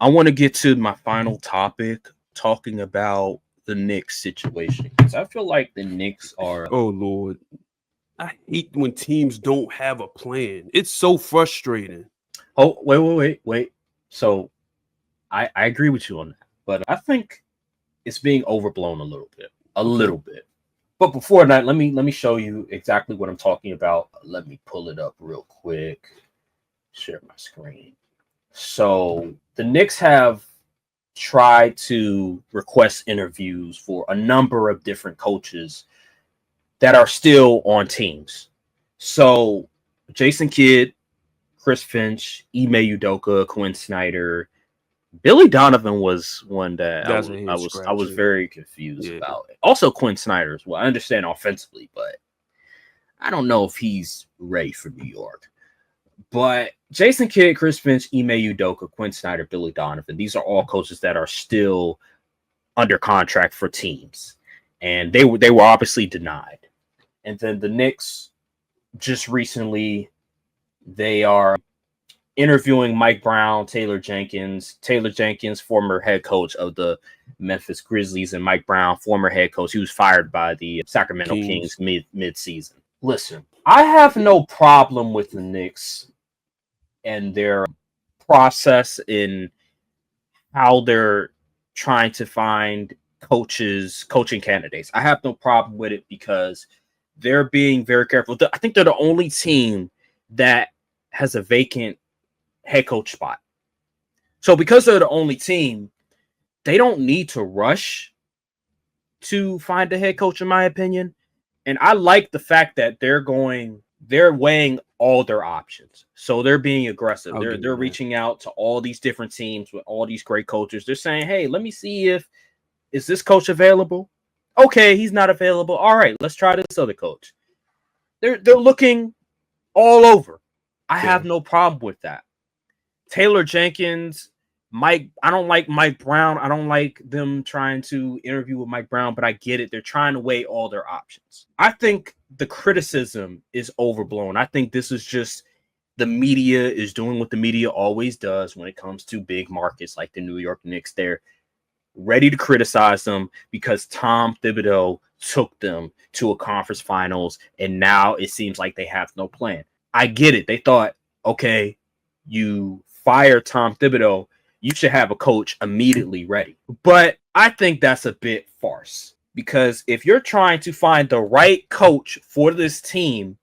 I want to get to my final topic, talking about the Knicks situation, because I feel like the Knicks are. Oh Lord, I hate when teams don't have a plan. It's so frustrating. Oh, wait. So I agree with you on that, but I think it's being overblown a little bit, a Okay. little bit. But before that, let me show you exactly what I'm talking about. Let me pull it up real quick. Share my screen. So the Knicks have tried to request interviews for a number of different coaches that are still on teams. So Jason Kidd, Chris Finch, Ime Udoka, Quinn Snyder, Billy Donovan was one that I That's was a I head was I was scratcher. very confused Yeah. about. Also Quinn Snyder as well. I understand offensively, but I don't know if he's ready for New York. But Jason Kidd, Chris Finch, Ime Udoka, Quinn Snyder, Billy Donovan, these are all coaches that are still under contract for teams. And they were obviously denied. And then the Knicks just recently they are interviewing Mike Brown, Taylor Jenkins, former head coach of the Memphis Grizzlies, and Mike Brown, former head coach. He was fired by the Sacramento Kings. Kings mid season. Listen, I have no problem with the Knicks and their process in how they're trying to find coaching candidates. I have no problem with it because they're being very careful. I think they're the only team that has a vacant head coach spot. So because they're the only team, they don't need to rush to find a head coach, in my opinion. And I like the fact that they're weighing all their options. So they're being aggressive. I'll give They're you that. reaching out to all these different teams with all these great coaches. They're saying, "Hey, let me see if is this coach available? Okay, he's not available. All right, let's try this other coach." They're looking all over. I Yeah. have no problem with that. Taylor Jenkins, Mike. I don't like Mike Brown. I don't like them trying to interview with Mike Brown, but I get it. They're trying to weigh all their options. I think the criticism is overblown. I think this is just the media is doing what the media always does when it comes to big markets like the New York Knicks. They're ready to criticize them because Tom Thibodeau took them to a conference finals, and now it seems like they have no plan. I get it. They thought, okay, you fire Tom Thibodeau, you should have a coach immediately ready. But I think that's a bit farce because if you're trying to find the right coach for this team,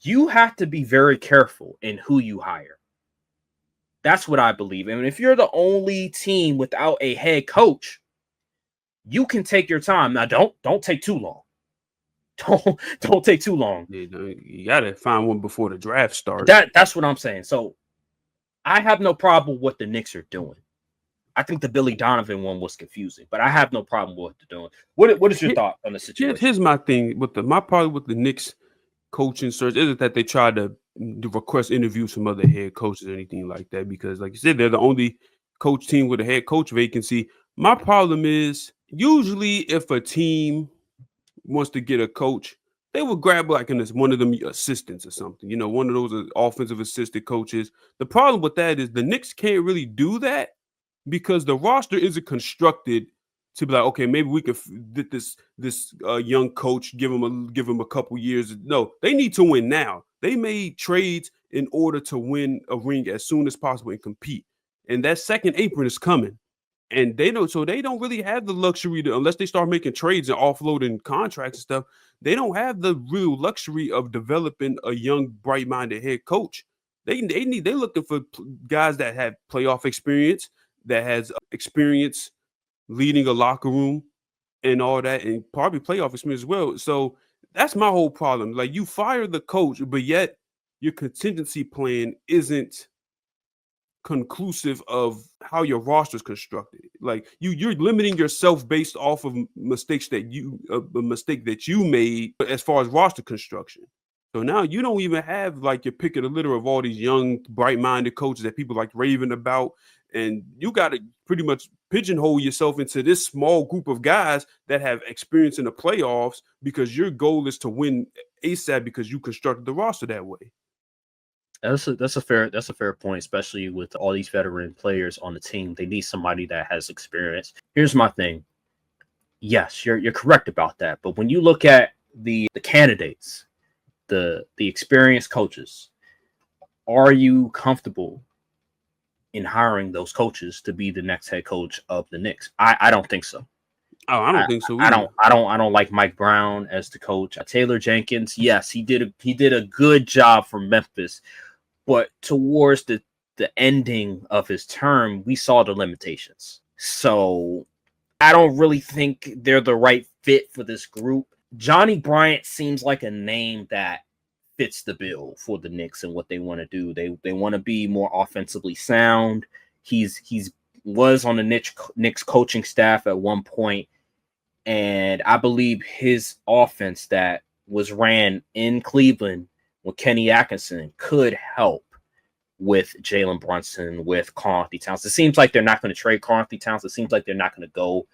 you have to be very careful in who you hire. That's what I believe. And if you're the only team without a head coach, you can take your time. Now don't take too long. Don't take too long. You gotta find one before the draft start. That's what I'm saying. So I have no problem with what the Knicks are doing. I think the Billy Donovan one was confusing, but I have no problem with what they're doing. What is your Here- thought on the situation? Here's my thing with my problem with the Knicks coaching search isn't that they try to request interviews from other head coaches or anything like that, because like you said, they're the only coach team with a head coach vacancy. My problem is usually if a team wants to get a coach, they will grab like one of them assistants or something, one of those offensive assistant coaches. The problem with that is the Knicks can't really do that because the roster isn't constructed to be like, okay, maybe we could get this young coach, give him a couple years. No, they need to win now. They made trades in order to win a ring as soon as possible and compete. And that second apron is coming. And they don't really have the luxury to, unless they start making trades and offloading contracts and stuff, they don't have the real luxury of developing a young, bright-minded head coach. They're looking for guys that have playoff experience, that has experience leading a locker room and all that, and probably playoff experience as well. So that's my whole problem. Like, you fire the coach, but yet your contingency plan isn't conclusive of how your roster is constructed. Like, you're limiting yourself based off of mistakes that a mistake that you made as far as roster construction. So now you don't even have like your pick of the litter of all these young, bright-minded coaches that people like raving about, and you got to pretty much pigeonhole yourself into this small group of guys that have experience in the playoffs because your goal is to win ASAP because you constructed the roster that way. That's a fair point, especially with all these veteran players on the team. They need somebody that has experience. Here's my thing. Yes, you're correct about that. But when you look at the candidates, the experienced coaches, are you comfortable in hiring those coaches to be the next head coach of the Knicks? I don't think so. Oh, I don't think so either. I don't like Mike Brown as the coach. Taylor Jenkins, yes, he did a good job for Memphis, but towards the ending of his term, we saw the limitations. So I don't really think they're the right fit for this group. Johnny Bryant seems like a name that fits the bill for the Knicks and what they want to do. They want to be more offensively sound. He's was on the Knicks coaching staff at one point, and I believe his offense that was ran in Cleveland with Kenny Atkinson could help with Jalen Brunson, with Karl-Anthony Towns. It seems like they're not going to trade Karl-Anthony Towns. It seems like they're not going to go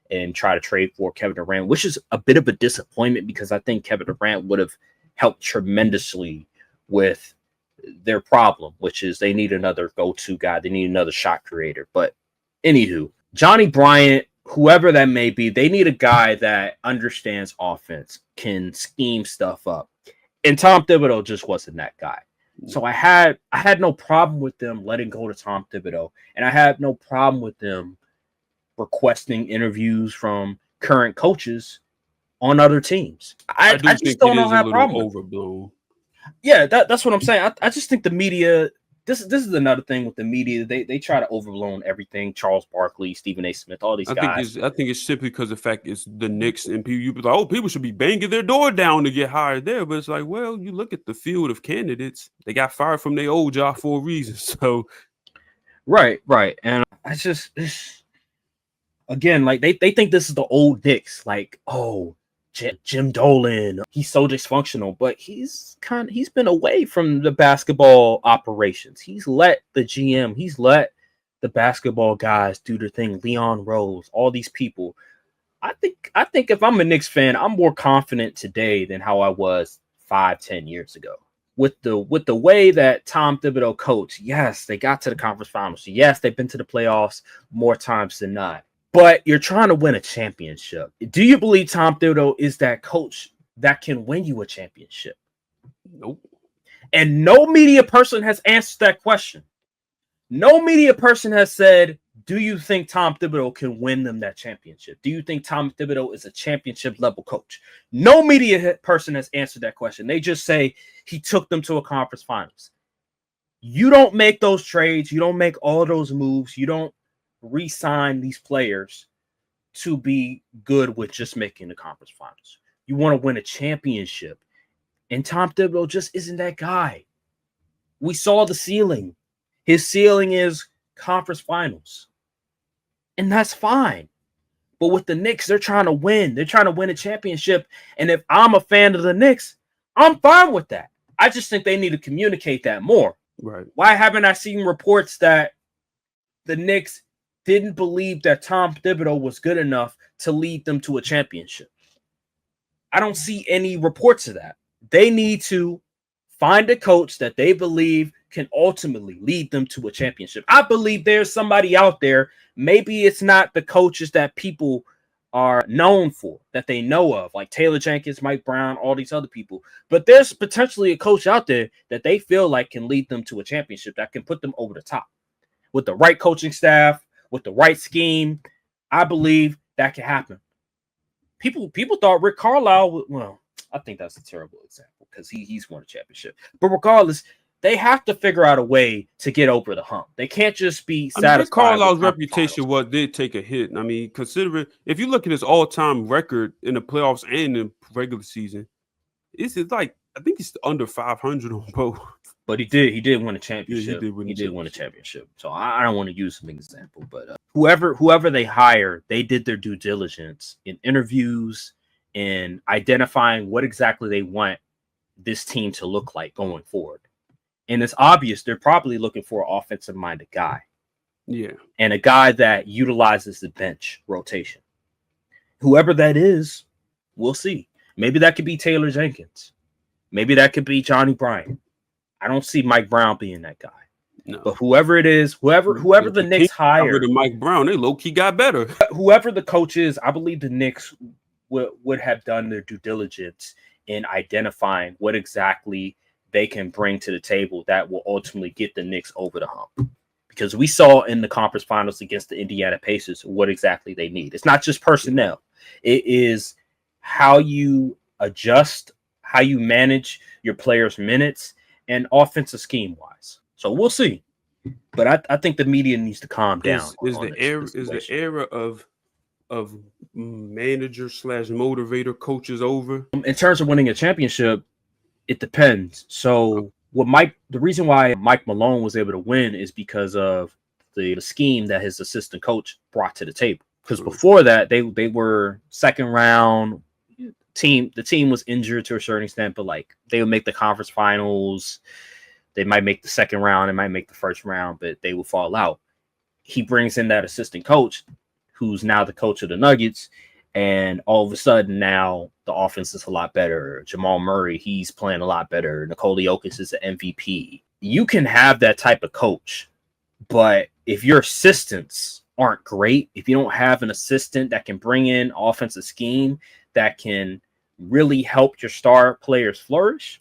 and try to trade for Kevin Durant, which is a bit of a disappointment because I think Kevin Durant would have helped tremendously with their problem, which is they need another go-to guy. They need another shot creator. But anywho, Johnny Bryant, whoever that may be, they need a guy that understands offense, can scheme stuff up. And Tom Thibodeau just wasn't that guy. So I had no problem with them letting go to Tom Thibodeau, and I had no problem with them requesting interviews from current coaches on other teams. I just don't have a problem. Overblown. Yeah, that's what I'm saying. I just think the media. This is another thing with the media. They try to overblown everything. Charles Barkley, Stephen A. Smith, all these guys. I think it's simply because the fact it's the Knicks and people. You be like, oh, people should be banging their door down to get hired there. But it's like, well, you look at the field of candidates. They got fired from their old job for a reason. So, right, and I just again, like they think this is the old Knicks. Like, oh, Jim Dolan, he's so dysfunctional, but he's been away from the basketball operations. He's let the GM, he's let the basketball guys do their thing. Leon Rose, all these people. I think if I'm a Knicks fan, I'm more confident today than how I was 5-10 years ago. With the way that Tom Thibodeau coached, yes, they got to the conference finals. Yes, they've been to the playoffs more times than not. But you're trying to win a championship. Do you believe Tom Thibodeau is that coach that can win you a championship? Nope. And no media person has answered that question. No media person has said, do you think Tom Thibodeau can win them that championship? Do you think Tom Thibodeau is a championship level coach? No media person has answered that question. They just say he took them to a conference finals. You don't make those trades. You don't make all those moves. You don't re-sign these players to be good with just making the conference finals. You want to win a championship. And Tom Thibodeau just isn't that guy. We saw the ceiling. His ceiling is conference finals. And that's fine. But with the Knicks, they're trying to win. They're trying to win a championship. And if I'm a fan of the Knicks, I'm fine with that. I just think they need to communicate that more. Right. Why haven't I seen reports that the Knicks didn't believe that Tom Thibodeau was good enough to lead them to a championship? I don't see any reports of that. They need to find a coach that they believe can ultimately lead them to a championship. I believe there's somebody out there. Maybe it's not the coaches that people are known for, that they know of, like Taylor Jenkins, Mike Brown, all these other people. But there's potentially a coach out there that they feel like can lead them to a championship, that can put them over the top. With the right coaching staff, with the right scheme, I believe that can happen. People thought Rick Carlisle, well, I think that's a terrible example because he's won a championship. But regardless, they have to figure out a way to get over the hump. They can't just be satisfied. Rick Carlisle's reputation did take a hit. I mean, considering if you look at his all-time record in the playoffs and the regular season, it's like I think he's under 500 on both. But he did win a championship. Yeah, he did win a championship. So I don't want to use an example, but whoever they hire, they did their due diligence in interviews and identifying what exactly they want this team to look like going forward. And it's obvious they're probably looking for an offensive-minded guy. Yeah. And a guy that utilizes the bench rotation. Whoever that is, we'll see. Maybe that could be Taylor Jenkins. Maybe that could be Johnny Bryant. I don't see Mike Brown being that guy. No. But whoever it is, whoever the Knicks hire, rid of Mike Brown, they low key got better. Whoever the coach is, I believe the Knicks would have done their due diligence in identifying what exactly they can bring to the table that will ultimately get the Knicks over the hump. Because we saw in the conference finals against the Indiana Pacers what exactly they need. It's not just personnel. It is how you adjust, how you manage your players' minutes, and offensive scheme-wise. So we'll see. But I think the media needs to calm down. Is the era of manager / motivator coaches over? In terms of winning a championship, it depends. So the reason why Mike Malone was able to win is because of the scheme that his assistant coach brought to the table. Because before that, they were second round team. The team was injured to a certain extent, but like they would make the conference finals. They might make the second round, they might make the first round, but they will fall out. He brings in that assistant coach, who's now the coach of the Nuggets, and all of a sudden now the offense is a lot better. Jamal Murray, he's playing a lot better. Nikola Jokic is an MVP. You can have that type of coach, but if your assistants aren't great, if you don't have an assistant that can bring in offensive scheme that can really help your star players flourish,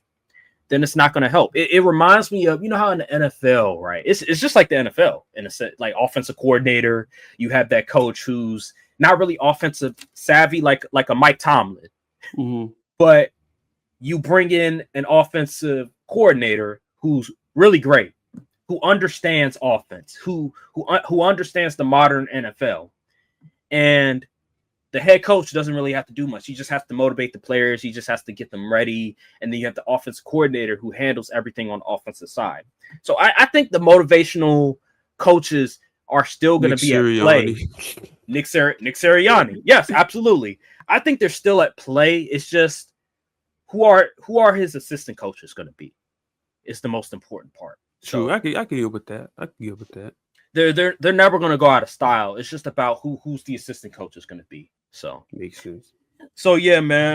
then it's not going to help. It reminds me of, how in the NFL, right? It's just like the NFL in a sense, like offensive coordinator. You have that coach who's not really offensive savvy, like a Mike Tomlin, but you bring in an offensive coordinator who's really great, who understands offense, who understands the modern NFL, and the head coach doesn't really have to do much. He just has to motivate the players. He just has to get them ready. And then you have the offensive coordinator who handles everything on the offensive side. So I think the motivational coaches are still going to be at play. Nick Sirianni. Yes, absolutely. I think they're still at play. It's just who are his assistant coaches going to be? It's the most important part. True. So, I can deal with that. They're never going to go out of style. It's just about who's the assistant coach is going to be. So makes sense. So yeah, man.